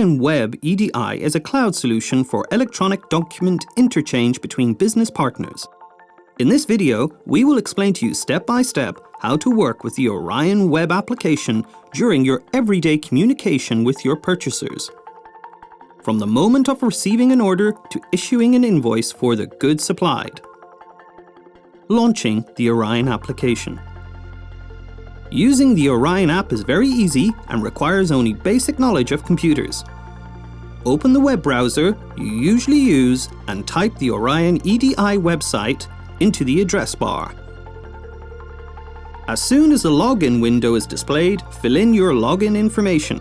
ORiON webEDI is a cloud solution for electronic document interchange between business partners. In this video, we will explain to you step by step how to work with the ORiON web application during your everyday communication with your purchasers. From the moment of receiving an order to issuing an invoice for the goods supplied. Launching the ORiON application. Using the ORiON app is very easy and requires only basic knowledge of computers. Open the web browser you usually use and type the ORiON EDI website into the address bar. As soon as the login window is displayed, fill in your login information.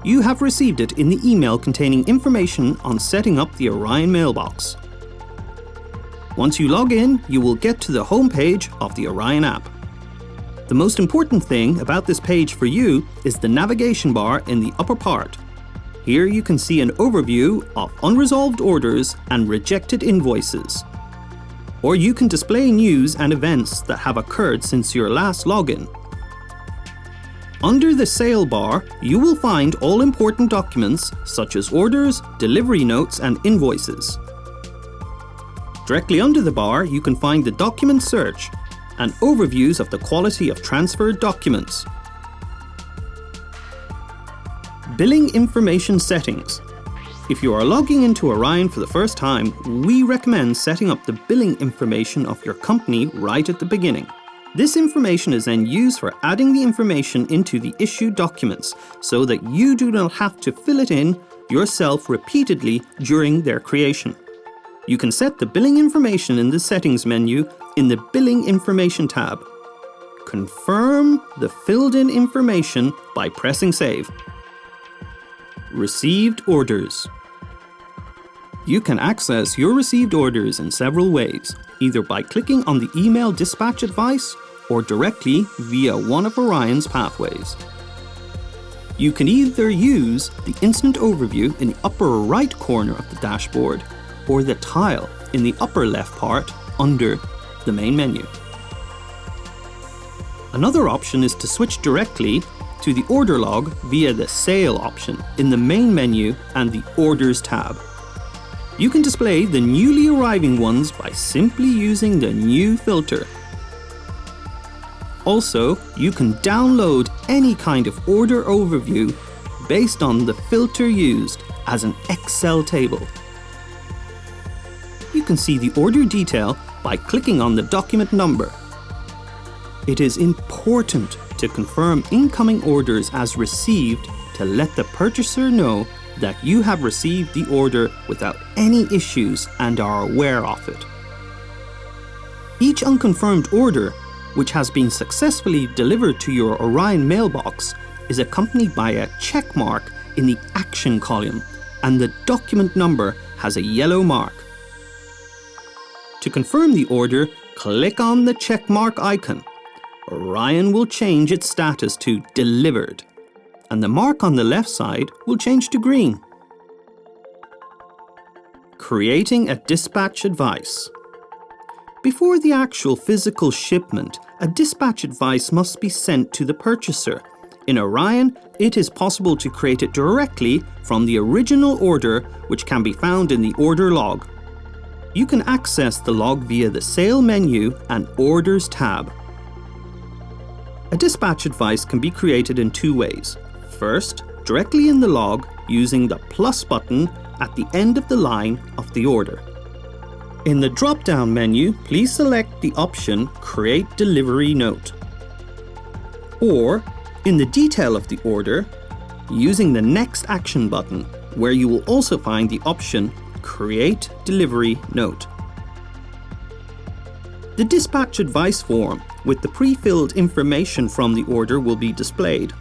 You have received it in the email containing information on setting up the ORiON mailbox. Once you log in, you will get to the home page of the ORiON app. The most important thing about this page for you is the navigation bar in the upper part. Here you can see an overview of unresolved orders and rejected invoices. Or you can display news and events that have occurred since your last login. Under the sale bar, you will find all important documents such as orders, delivery notes and invoices. Directly under the bar, you can find the document search and overviews of the quality of transferred documents. Billing information settings. If you are logging into ORiON for the first time, we recommend setting up the billing information of your company right at the beginning. This information is then used for adding the information into the issued documents so that you do not have to fill it in yourself repeatedly during their creation. You can set the billing information in the settings menu in the Billing Information tab. Confirm the filled-in information by pressing Save. Received orders. You can access your received orders in several ways, either by clicking on the email dispatch advice or directly via one of ORiON's pathways. You can either use the instant overview in the upper right corner of the dashboard or the tile in the upper left part under the main menu. Another option is to switch directly to the order log via the Sale option in the main menu and the Orders tab. You can display the newly arriving ones by simply using the New filter. Also, you can download any kind of order overview based on the filter used as an Excel table. You can see the order detail by clicking on the document number. It is important to confirm incoming orders as received to let the purchaser know that you have received the order without any issues and are aware of it. Each unconfirmed order, which has been successfully delivered to your ORiON mailbox, is accompanied by a check mark in the Action column, and the document number has a yellow mark. To confirm the order, click on the check mark icon. ORiON will change its status to Delivered, and the mark on the left side will change to green. Creating a dispatch advice. Before the actual physical shipment, a dispatch advice must be sent to the purchaser. In ORiON, it is possible to create it directly from the original order, which can be found in the order log. You can access the log via the Sale menu and Orders tab. A dispatch advice can be created in two ways. First, directly in the log using the plus button at the end of the line of the order. In the drop-down menu, please select the option Create Delivery Note. Or, in the detail of the order, using the Next Action button, where you will also find the option Create Delivery Note. The dispatch advice form with the pre-filled information from the order will be displayed.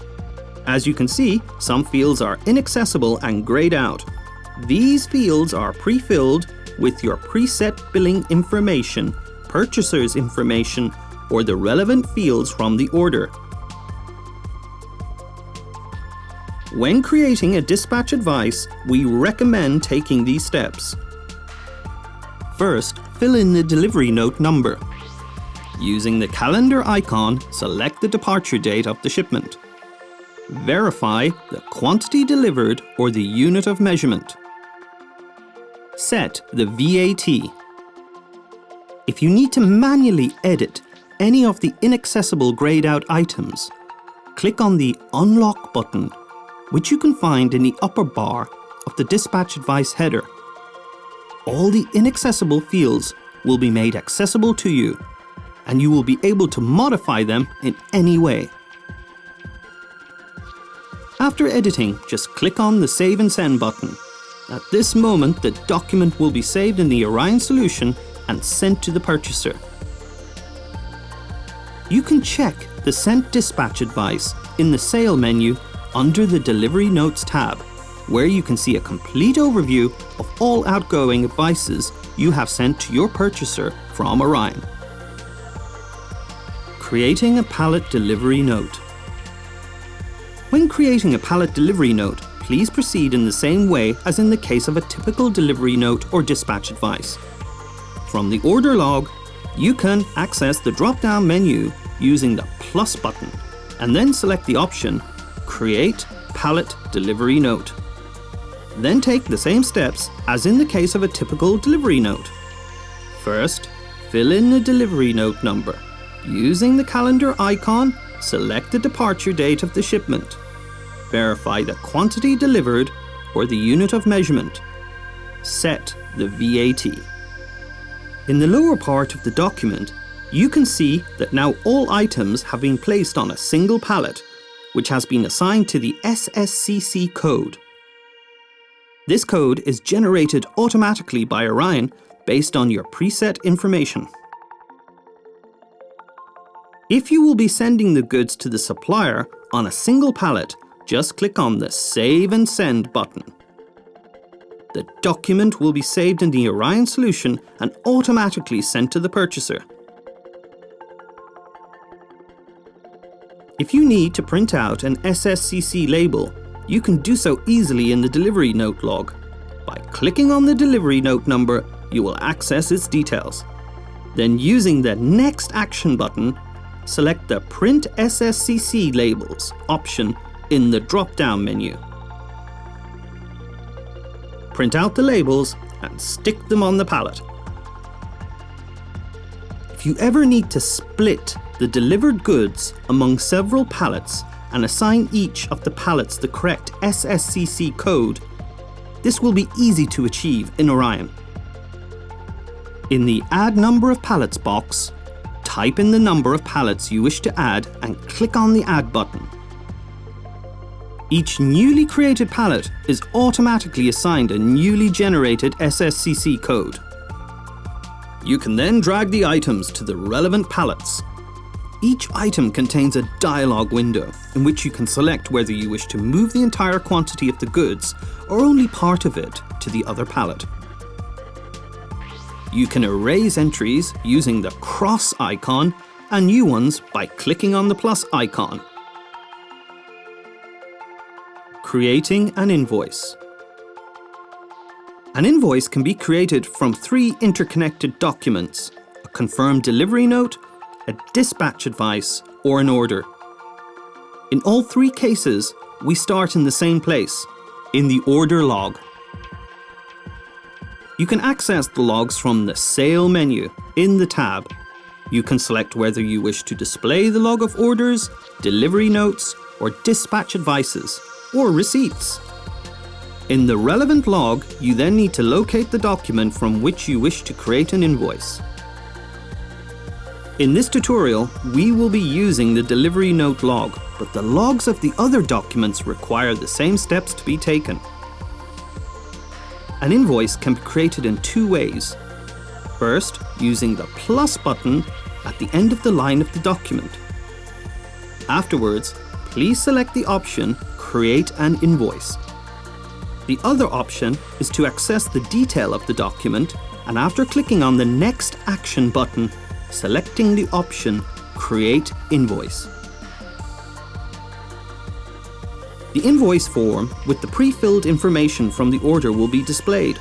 As you can see, some fields are inaccessible and grayed out. These fields are pre-filled with your preset billing information, purchaser's information, or the relevant fields from the order. When creating a dispatch advice, we recommend taking these steps. First, fill in the delivery note number. Using the calendar icon, select the departure date of the shipment. Verify the quantity delivered or the unit of measurement. Set the VAT. If you need to manually edit any of the inaccessible grayed out items, click on the Unlock button, which you can find in the upper bar of the Dispatch Advice header. All the inaccessible fields will be made accessible to you, and you will be able to modify them in any way. After editing, just click on the Save and Send button. At this moment, the document will be saved in the ORiON solution and sent to the purchaser. You can check the Sent Dispatch Advice in the Sale menu under the Delivery Notes tab, where you can see a complete overview of all outgoing advices you have sent to your purchaser from ORiON. Creating a pallet delivery note. When creating a pallet delivery note, please proceed in the same way as in the case of a typical delivery note or dispatch advice. From the order log, you can access the drop-down menu using the plus button and then select the option Create Pallet Delivery Note. Then take the same steps as in the case of a typical delivery note. First, fill in the delivery note number. Using the calendar icon, select the departure date of the shipment. Verify the quantity delivered or the unit of measurement. Set the VAT. In the lower part of the document, you can see that now all items have been placed on a single pallet, which has been assigned to the SSCC code. This code is generated automatically by ORiON based on your preset information. If you will be sending the goods to the supplier on a single pallet, just click on the Save and Send button. The document will be saved in the ORiON solution and automatically sent to the purchaser. If you need to print out an SSCC label, you can do so easily in the delivery note log. By clicking on the delivery note number, you will access its details. Then using the Next Action button, select the Print SSCC Labels option in the drop-down menu. Print out the labels and stick them on the pallet. If you ever need to split the delivered goods among several pallets and assign each of the pallets the correct SSCC code, this will be easy to achieve in ORiON. In the Add Number of Pallets box, type in the number of pallets you wish to add and click on the Add button. Each newly created pallet is automatically assigned a newly generated SSCC code. You can then drag the items to the relevant pallets. Each item contains a dialog window in which you can select whether you wish to move the entire quantity of the goods or only part of it to the other pallet. You can erase entries using the cross icon and new ones by clicking on the plus icon. Creating an invoice. An invoice can be created from 3 interconnected documents: a confirmed delivery note, a dispatch advice, or an order. In all 3 cases, we start in the same place, in the order log. You can access the logs from the Sale menu in the tab. You can select whether you wish to display the log of orders, delivery notes, or dispatch advices, or receipts. In the relevant log, you then need to locate the document from which you wish to create an invoice. In this tutorial, we will be using the delivery note log, but the logs of the other documents require the same steps to be taken. An invoice can be created in 2 ways. First, using the plus button at the end of the line of the document. Afterwards, please select the option Create an Invoice. The other option is to access the detail of the document, and after clicking on the Next Action button, selecting the option Create Invoice. The invoice form with the pre-filled information from the order will be displayed.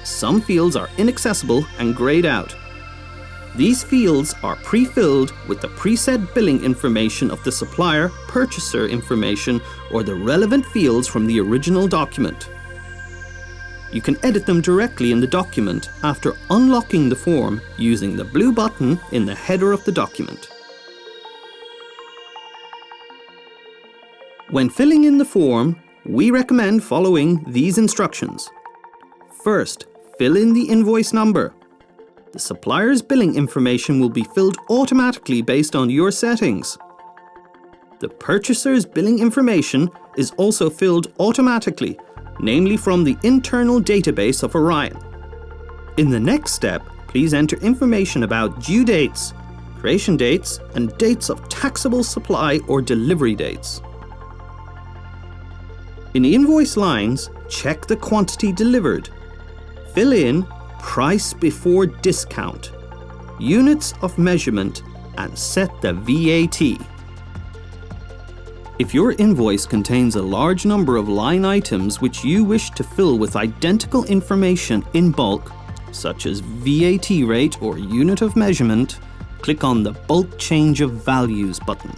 Some fields are inaccessible and grayed out. These fields are pre-filled with the preset billing information of the supplier, purchaser information, or the relevant fields from the original document. You can edit them directly in the document after unlocking the form using the blue button in the header of the document. When filling in the form, we recommend following these instructions. First, fill in the invoice number. The supplier's billing information will be filled automatically based on your settings. The purchaser's billing information is also filled automatically, namely from the internal database of ORiON. In the next step, please enter information about due dates, creation dates, and dates of taxable supply or delivery dates. In the invoice lines, check the quantity delivered. Fill in price before discount, units of measurement, and set the VAT. If your invoice contains a large number of line items which you wish to fill with identical information in bulk, such as VAT rate or unit of measurement, click on the Bulk Change of Values button.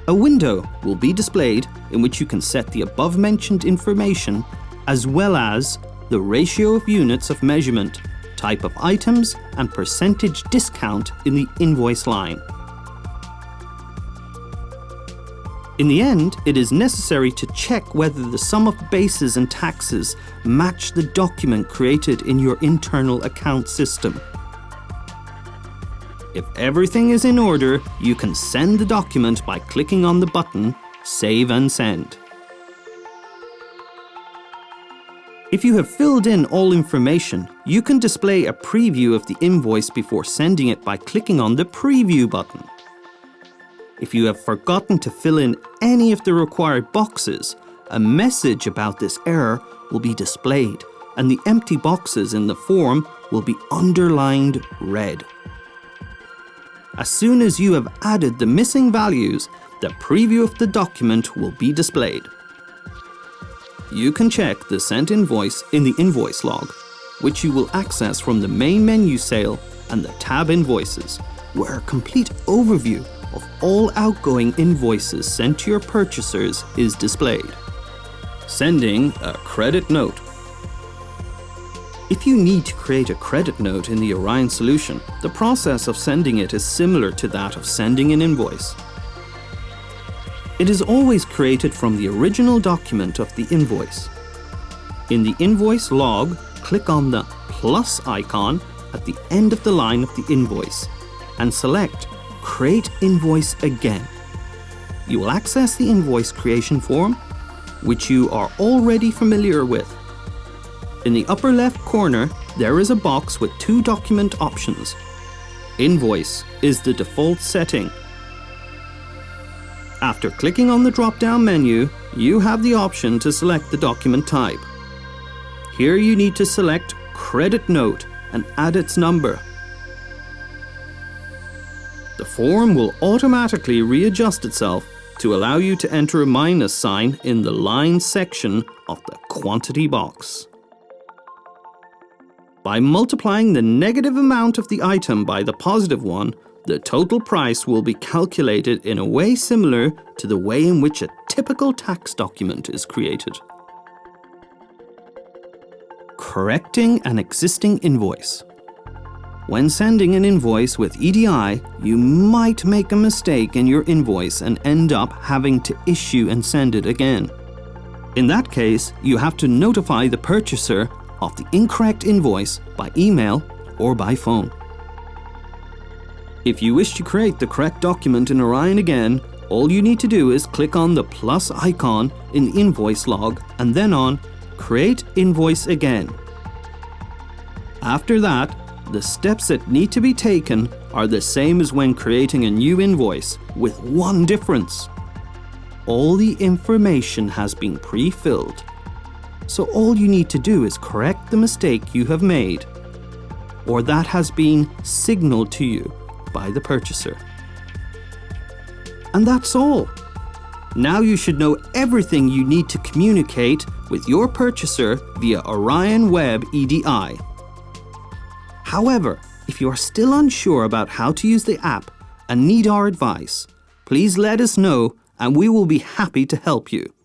A window will be displayed in which you can set the above-mentioned information as well as the ratio of units of measurement, type of items, and percentage discount in the invoice line. In the end, it is necessary to check whether the sum of bases and taxes match the document created in your internal account system. If everything is in order, you can send the document by clicking on the button Save and Send. If you have filled in all information, you can display a preview of the invoice before sending it by clicking on the Preview button. If you have forgotten to fill in any of the required boxes, a message about this error will be displayed, and the empty boxes in the form will be underlined red. As soon as you have added the missing values, the preview of the document will be displayed. You can check the sent invoice in the invoice log, which you will access from the main menu cell and the tab Invoices, where a complete overview of all outgoing invoices sent to your purchasers is displayed. Sending a credit note. If you need to create a credit note in the ORiON solution, the process of sending it is similar to that of sending an invoice. It is always created from the original document of the invoice. In the invoice log, click on the plus icon at the end of the line of the invoice and select Create Invoice Again. You will access the invoice creation form, which you are already familiar with. In the upper left corner, there is a box with two document options. Invoice is the default setting. After clicking on the drop-down menu, you have the option to select the document type. Here you need to select Credit Note and add its number. The form will automatically readjust itself to allow you to enter a minus sign in the line section of the quantity box. By multiplying the negative amount of the item by the positive one, the total price will be calculated in a way similar to the way in which a typical tax document is created. Correcting an existing invoice. When sending an invoice with EDI, you might make a mistake in your invoice and end up having to issue and send it again. In that case, you have to notify the purchaser of the incorrect invoice by email or by phone. If you wish to create the correct document in ORiON again, all you need to do is click on the plus icon in the invoice log and then on Create Invoice Again. After that, the steps that need to be taken are the same as when creating a new invoice, with one difference. All the information has been pre-filled. So all you need to do is correct the mistake you have made, or that has been signaled to you by the purchaser. And that's all. Now you should know everything you need to communicate with your purchaser via ORiON webEDI. However, If you are still unsure about how to use the app and need our advice, please let us know and we will be happy to help you.